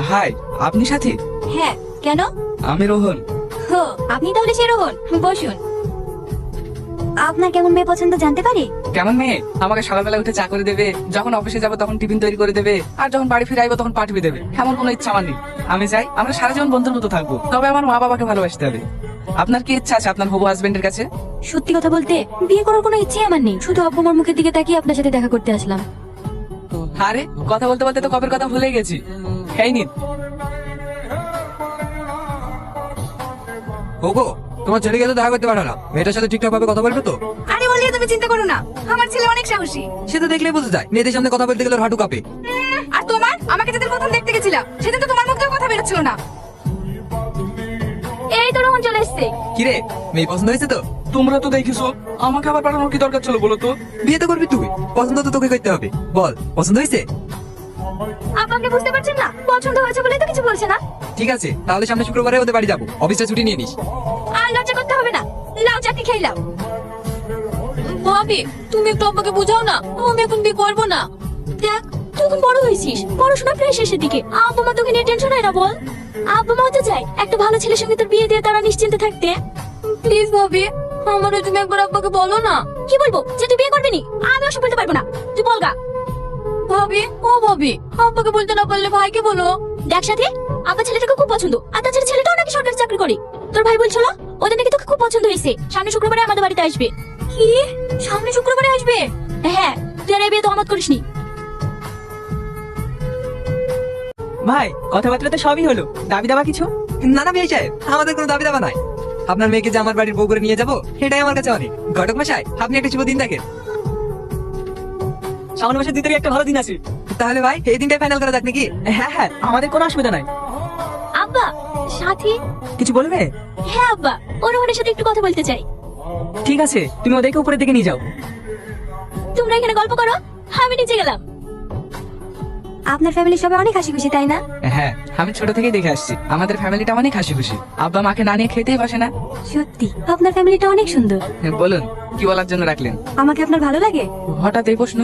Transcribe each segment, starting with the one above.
High, আপনি সাথী? হ্যাঁ, কেন? আমি রোহন। হো, আপনি তাহলে সে রোহন। বসুন। আপনার কেমন মেয়ে পছন্দ জানতে পারি? কেমন মেয়ে? আমাকে সকালবেলা উঠে চা করে দেবে, যখন অফিসে যাবো তখন টিফিন তৈরি করে দেবে, আর যখন বাড়ি ফিরে আইবো তখন পাঠিয়ে দেবে। এমন কোনো ইচ্ছা আমার নেই। আমি চাই আমরা সারা জীবন বন্ধুর মতো থাকবো, তবে আমার মা বাবাকে ভালোবাসতে হবে। আপনার কি ইচ্ছা আছে আপনার হবু হাজবেন্ডের কাছে? সত্যি কথা বলতে বিয়ে করার কোনো ইচ্ছে আমার নেই, শুধু আব্বু আমার মুখের দিকে তাকিয়ে আপনার সাথে দেখা করতে আসলাম। আরে কথা বলতে বলতে তো কবের কথা ভুলে গেছি। এই নিন। ওগো, তোমার ছেলেকে তো দেখা করতে পারো না, মেয়েটার সাথে ঠিকঠাক ভাবে কথা বলবে তো? আরে বলিয়ে তুমি চিন্তা করো না, আমার ছেলে অনেক সাহসী। সে তো দেখলেই বোঝা যায়, মেয়েদের সামনে কথা বলতে গেলে ওর হাঁটু কাঁপে। আর তোমার, আমাকে যেদিন প্রথম দেখতে গেছিলাম সেদিন তো তোমার মুখ থেকে কথা বেরোচ্ছিল না। এই তো রোহন চলে এসেছে। কিরে, মেয়ে পছন্দ হয়েছে তো? তোমরা তো দেখিছো, আমাকে আবার পাঠানোর কি দরকার ছিল বলো তো? বিয়ে তো করবি তুই, পছন্দ তো তোকে করতে হবে। বল, পছন্দ হয়েছে? আপনি বুঝতে পারছেন না, পছন্দ হয়েছে বলে তো কিছু বলছে না। ঠিক আছে, তাহলে সামনে শুক্রবারে ওদের বাড়ি যাবো, অফিসটা ছুটি নিয়ে নিস। আর লজ্জা করতে হবে না, লাউ চাটনি খেলাম। ভাবি, তুমি একটু আব্বাকে বোঝাও না, আমি এখন বিয়ে করবো না। দেখ, তুই এখন বড় হয়েছিস, পড়াশোনা প্রায় শেষের দিকে। আব্বা মা তোকে নিয়ে টেনশন হয় না বল? আব্বা মা তো চায় একটা ভালো ছেলের সঙ্গে তোর বিয়ে দিয়ে তারা নিশ্চিন্তে থাকতে। প্লিজ ভাবি, আমারও তুমি একবার আব্বাকে বলো না। কি বলবো, যে তুই বিয়ে করবি নি? আমি ওসব বলতে পারবো না, তুই বলগা। ভাবি, ও ভাবি, আব্বাকে বলতে না পারলে ভাইকে বলো। দেখ সাথে, আব্বা ছেলেটাকে খুব পছন্দ, আর তাছাড়া ছেলেটাও নাকি সরকারি চাকরি করে। তোর ভাই বলছিল ওদের নাকি তোকে খুব পছন্দ হয়েছে, সামনে শুক্রবারে আমাদের বাড়িতে আসবে। কি, সামনে শুক্রবারে আসবে? হ্যাঁ, তুই আর এই বিয়ে তো আমত করিসনি। ভাই, কথাবার্তা তো সবই হলো, দাবি দাবা কিছু? না না বিয়ে সাহেব, আমাদের কোনো দাবি দাবা নাই। আপনার মেয়েকে যে আমার বাড়ির বউ করে নিয়ে যাবো, এটাই আমার কাছে অনেক। ঘটক মশাই, আপনি একটা শুভ দিন দেখেন। সামনের মাসের 2 তারিখ একটা ভালো দিন আছে। তাহলে ভাই, এই দিনটাই ফাইনাল করা যাক নাকি? হ্যাঁ হ্যাঁ, আমাদের কোনো অসুবিধা নাই। আব্বা, সাথী। কিছু বলবে? হ্যাঁ আব্বা, ওর রোহনের সাথে একটু কথা বলতে চাই। ঠিক আছে, তুমি ওদেরকে উপরের দিকে নিয়ে যাও। তোমরা এখানে গল্প করো, আমি নিচে গেলাম। আপনার ফ্যামিলি সবাই অনেক হাসি খুশি, তাই না? হ্যাঁ, আমি ছোট থেকেই দেখে আসছি আমাদের ফ্যামিলিটা অনেক হাসি খুশি। আব্বা মাকে না নিয়ে খেতেই বসে না। সত্যি, আপনার ফ্যামিলিটা অনেক সুন্দর। বলুন, কি বলার জন্য রাখলেন? আমাকে আপনার ভালো লাগে? হঠাৎ এই প্রশ্ন?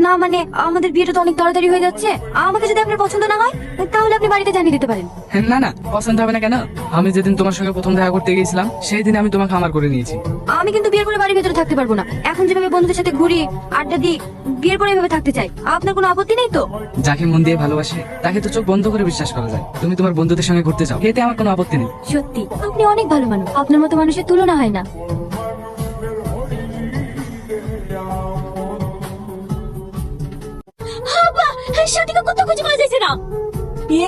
না মানে, আমাদের বিয়েটা তো অনেক তাড়াতাড়ি হয়ে যাচ্ছে। আমাকে যদি আপনার পছন্দ না হয় তাহলে আপনি বাড়িতে জানিয়ে দিতে পারেন। না না, পছন্দ হবে না কেন? আমি যেদিন তোমার সঙ্গে প্রথম দেখা করতে গিয়েছিলাম সেই দিন আমি তোমাকে আমার করে নিয়েছি। আমি কিন্তু বিয়ের পরে বাড়ির ভেতরে থাকতে পারবো না। এখন যেভাবে বন্ধুদের সাথে ঘুরি, আড্ডা দিই, বিয়ের পরে এভাবে থাকতে চাই। আপনার কোনো আপত্তি নেই তো? যাকে মন দিয়ে ভালোবাসে তাকে তো চোখ বন্ধ করে বিশ্বাস করা যায়। তুমি তোমার বন্ধুদের সঙ্গে ঘুরতে যাও, এতে আমার কোনো আপত্তি নেই। সত্যি, আপনি অনেক ভালো মানুষ, আপনার মতো মানুষের তুলনা হয় না। আব্বা, সাথীকে কোথাও খুঁজে পাওয়া যাচ্ছে না।